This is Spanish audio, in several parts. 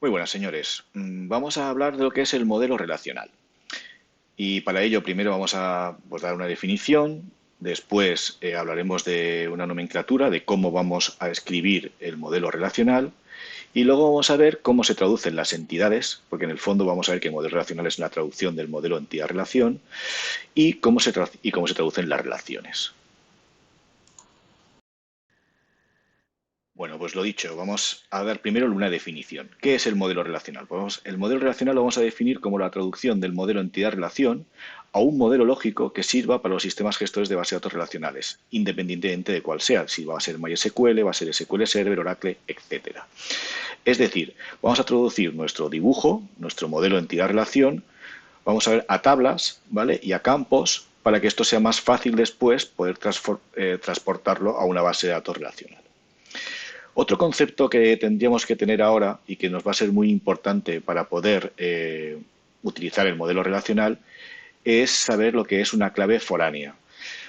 Muy buenas, señores. Vamos a hablar de lo que es el modelo relacional. Y para ello, primero vamos a dar una definición, después hablaremos de una nomenclatura, de cómo vamos a escribir el modelo relacional, y luego vamos a ver cómo se traducen las entidades, porque en el fondo vamos a ver que el modelo relacional es una traducción del modelo entidad-relación, y y cómo se traducen las relaciones. Bueno, pues lo dicho, vamos a dar primero una definición. ¿Qué es el modelo relacional? Pues el modelo relacional lo vamos a definir como la traducción del modelo entidad-relación a un modelo lógico que sirva para los sistemas gestores de base de datos relacionales, independientemente de cuál sea, si va a ser MySQL, va a ser SQL Server, Oracle, etcétera. Es decir, vamos a traducir nuestro dibujo, nuestro modelo entidad-relación, vamos a ver a tablas, ¿vale? Y a campos para que esto sea más fácil después poder transportarlo a una base de datos relacional. Otro concepto que tendríamos que tener ahora y que nos va a ser muy importante para poder utilizar el modelo relacional es saber lo que es una clave foránea.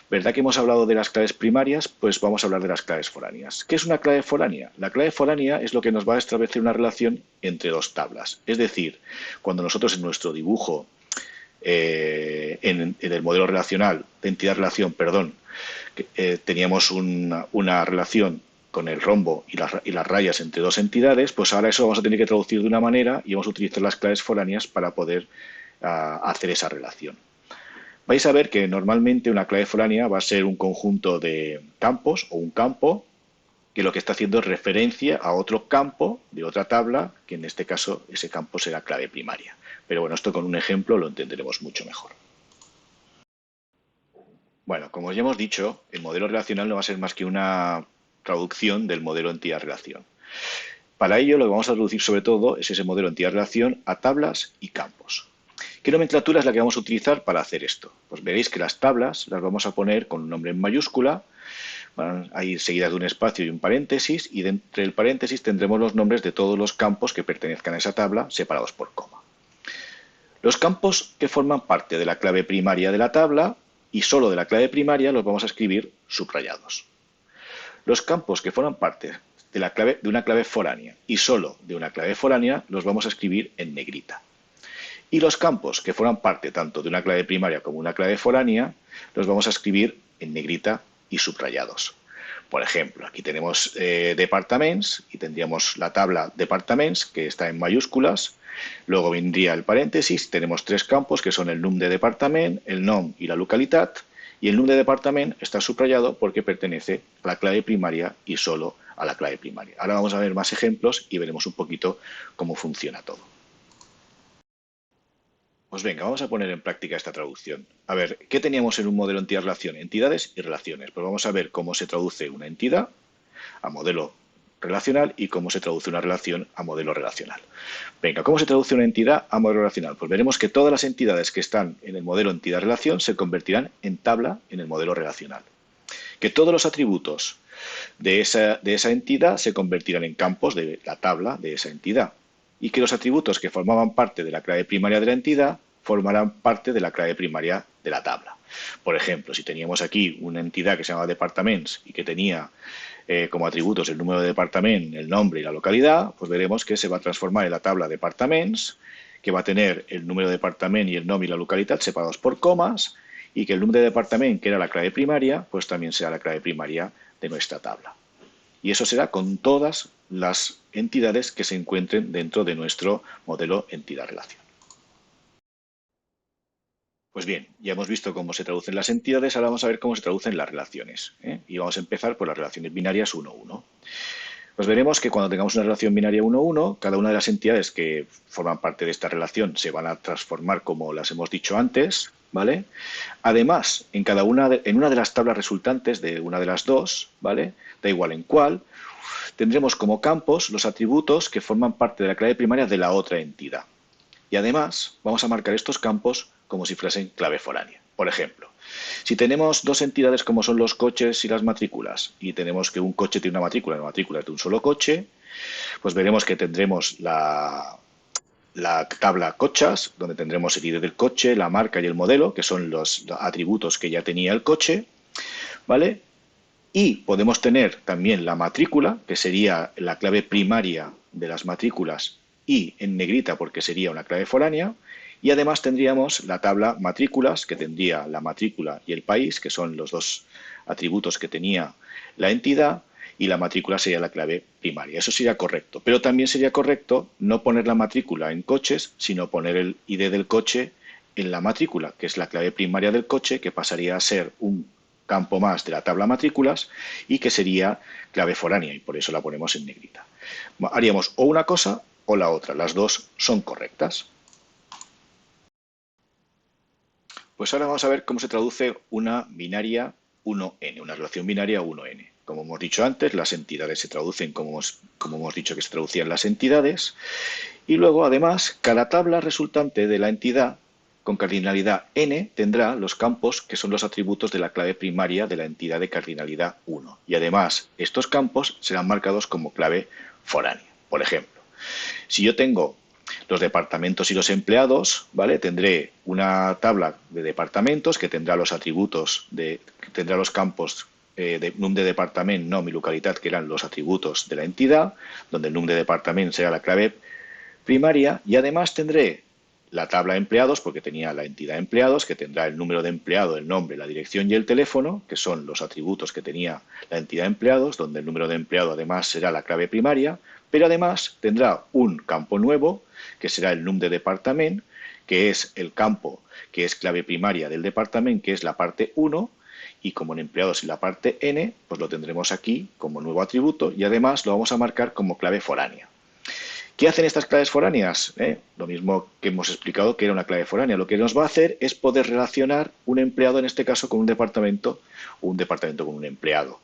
¿Verdad que hemos hablado de las claves primarias? Pues vamos a hablar de las claves foráneas. ¿Qué es una clave foránea? La clave foránea es lo que nos va a establecer una relación entre dos tablas. Es decir, cuando nosotros en nuestro dibujo, en el modelo relacional, de entidad-relación, perdón, teníamos una relación con el rombo y las rayas entre dos entidades, pues ahora eso vamos a tener que traducir de una manera y vamos a utilizar las claves foráneas para poder hacer esa relación. Vais a ver que normalmente una clave foránea va a ser un conjunto de campos o un campo que lo que está haciendo es referencia a otro campo de otra tabla, que en este caso ese campo será clave primaria. Pero bueno, esto con un ejemplo lo entenderemos mucho mejor. Bueno, como ya hemos dicho, el modelo relacional no va a ser más que una traducción del modelo entidad-relación. Para ello, lo que vamos a traducir sobre todo es ese modelo entidad-relación a tablas y campos. ¿Qué nomenclatura es la que vamos a utilizar para hacer esto? Pues veréis que las tablas las vamos a poner con un nombre en mayúscula, van a ir seguidas de un espacio y un paréntesis, y dentro del paréntesis tendremos los nombres de todos los campos que pertenezcan a esa tabla separados por coma. Los campos que forman parte de la clave primaria de la tabla y solo de la clave primaria los vamos a escribir subrayados. Los campos que forman parte de una clave foránea y solo de una clave foránea los vamos a escribir en negrita. Y los campos que forman parte tanto de una clave primaria como una clave foránea los vamos a escribir en negrita y subrayados. Por ejemplo, aquí tenemos departaments y tendríamos la tabla departaments que está en mayúsculas. Luego vendría el paréntesis, tenemos tres campos que son el num de departament, el nom y la localitat, y el num de departament está subrayado porque pertenece a la clave primaria y solo a la clave primaria. Ahora vamos a ver más ejemplos y veremos un poquito cómo funciona todo. Pues venga, vamos a poner en práctica esta traducción. A ver, ¿qué teníamos en un modelo entidad-relación? Entidades y relaciones. Pues vamos a ver cómo se traduce una entidad a modelo relacional y cómo se traduce una relación a modelo relacional. Venga, ¿cómo se traduce una entidad a modelo relacional? Pues veremos que todas las entidades que están en el modelo entidad-relación se convertirán en tabla en el modelo relacional. Que todos los atributos de esa entidad se convertirán en campos de la tabla de esa entidad. Y que los atributos que formaban parte de la clave primaria de la entidad formarán parte de la clave primaria de la tabla. Por ejemplo, si teníamos aquí una entidad que se llama departaments y que tenía como atributos el número de departamento, el nombre y la localidad, pues veremos que se va a transformar en la tabla departaments, que va a tener el número de departamento y el nombre y la localidad separados por comas, y que el número de departamento, que era la clave primaria, pues también será la clave primaria de nuestra tabla. Y eso será con todas las entidades que se encuentren dentro de nuestro modelo entidad-relación. Pues bien, ya hemos visto cómo se traducen las entidades, ahora vamos a ver cómo se traducen las relaciones. Y vamos a empezar por las relaciones binarias 1-1. Pues veremos que cuando tengamos una relación binaria 1-1, cada una de las entidades que forman parte de esta relación se van a transformar como las hemos dicho antes, ¿vale? Además, en una de las tablas resultantes de una de las dos, ¿vale? Da igual en cuál, tendremos como campos los atributos que forman parte de la clave primaria de la otra entidad. Y además vamos a marcar estos campos como si fuesen clave foránea. Por ejemplo, si tenemos dos entidades como son los coches y las matrículas, y tenemos que un coche tiene una matrícula y la matrícula es de un solo coche, pues veremos que tendremos la tabla cochas, donde tendremos el ID del coche, la marca y el modelo, que son los atributos que ya tenía el coche, ¿vale? Y podemos tener también la matrícula, que sería la clave primaria de las matrículas y en negrita porque sería una clave foránea, y además tendríamos la tabla matrículas, que tendría la matrícula y el país, que son los dos atributos que tenía la entidad, y la matrícula sería la clave primaria. Eso sería correcto, pero también sería correcto no poner la matrícula en coches, sino poner el ID del coche en la matrícula, que es la clave primaria del coche, que pasaría a ser un campo más de la tabla matrículas y que sería clave foránea, y por eso la ponemos en negrita. Haríamos o una cosa o la otra, las dos son correctas. Pues ahora vamos a ver cómo se traduce una binaria 1n, una relación binaria 1n. Como hemos dicho antes, las entidades se traducen como hemos dicho que se traducían las entidades, y luego además cada tabla resultante de la entidad con cardinalidad n tendrá los campos que son los atributos de la clave primaria de la entidad de cardinalidad 1. Y además estos campos serán marcados como clave foránea. Por ejemplo, si yo tengo los departamentos y los empleados, ¿vale? Tendré una tabla de departamentos que tendrá los atributos, tendrá los campos de num de departament, nom y localidad, que eran los atributos de la entidad, donde el num de departament será la clave primaria, y además tendré la tabla de empleados, porque tenía la entidad empleados, que tendrá el número de empleado, el nombre, la dirección y el teléfono, que son los atributos que tenía la entidad empleados, donde el número de empleado además será la clave primaria, pero además tendrá un campo nuevo, que será el num de departament, que es el campo que es clave primaria del departament, que es la parte 1, y como en empleados en la parte n, pues lo tendremos aquí como nuevo atributo, y además lo vamos a marcar como clave foránea. ¿Qué hacen estas claves foráneas? Lo mismo que hemos explicado que era una clave foránea. Lo que nos va a hacer es poder relacionar un empleado, en este caso, con un departamento, o un departamento con un empleado.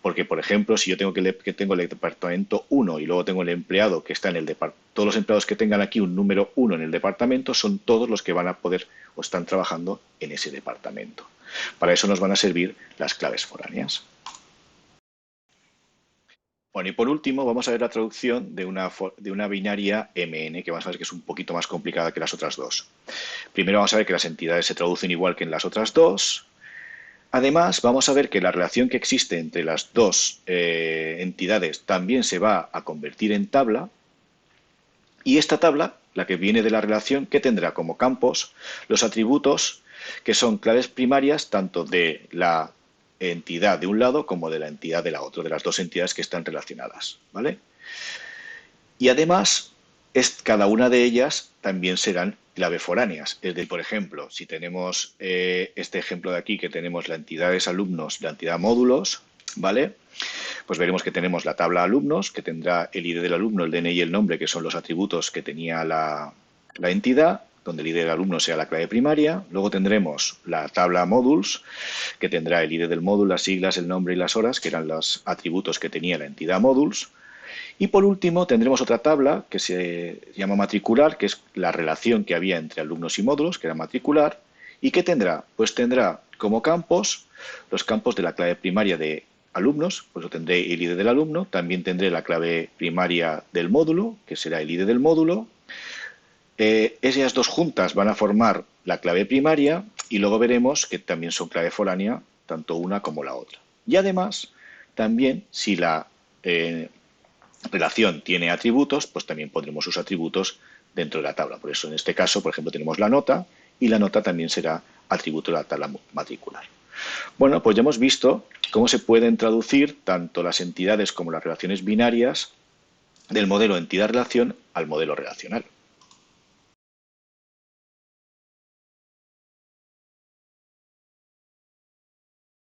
Porque, por ejemplo, si yo tengo tengo el departamento 1 y luego tengo el empleado que está en el departamento, todos los empleados que tengan aquí un número 1 en el departamento son todos los que van a poder o están trabajando en ese departamento. Para eso nos van a servir las claves foráneas. Bueno, y por último vamos a ver la traducción de una binaria MN, que vamos a ver que es un poquito más complicada que las otras dos. Primero vamos a ver que las entidades se traducen igual que en las otras dos. Además, vamos a ver que la relación que existe entre las dos entidades también se va a convertir en tabla. Y esta tabla, la que viene de la relación, que tendrá como campos los atributos que son claves primarias tanto de la entidad de un lado como de la entidad de la otra, de las dos entidades que están relacionadas, ¿vale? Y además, cada una de ellas también serán clave foráneas. Es decir, por ejemplo, si tenemos este ejemplo de aquí, que tenemos la entidad de alumnos, la entidad módulos, ¿vale? Pues veremos que tenemos la tabla alumnos, que tendrá el ID del alumno, el DNI y el nombre, que son los atributos que tenía la entidad, donde el ID del alumno sea la clave primaria. Luego tendremos la tabla modules, que tendrá el ID del módulo, las siglas, el nombre y las horas, que eran los atributos que tenía la entidad modules. Y por último tendremos otra tabla que se llama matricular, que es la relación que había entre alumnos y módulos, que era matricular. ¿Y qué tendrá? Pues tendrá como campos los campos de la clave primaria de alumnos, pues lo tendré el ID del alumno, también tendré la clave primaria del módulo, que será el ID del módulo. Esas dos juntas van a formar la clave primaria y luego veremos que también son clave foránea, tanto una como la otra. Y además, también si la relación tiene atributos, pues también pondremos sus atributos dentro de la tabla. Por eso en este caso, por ejemplo, tenemos la nota y la nota también será atributo de la tabla matricular. Bueno, pues ya hemos visto cómo se pueden traducir tanto las entidades como las relaciones binarias del modelo entidad-relación al modelo relacional.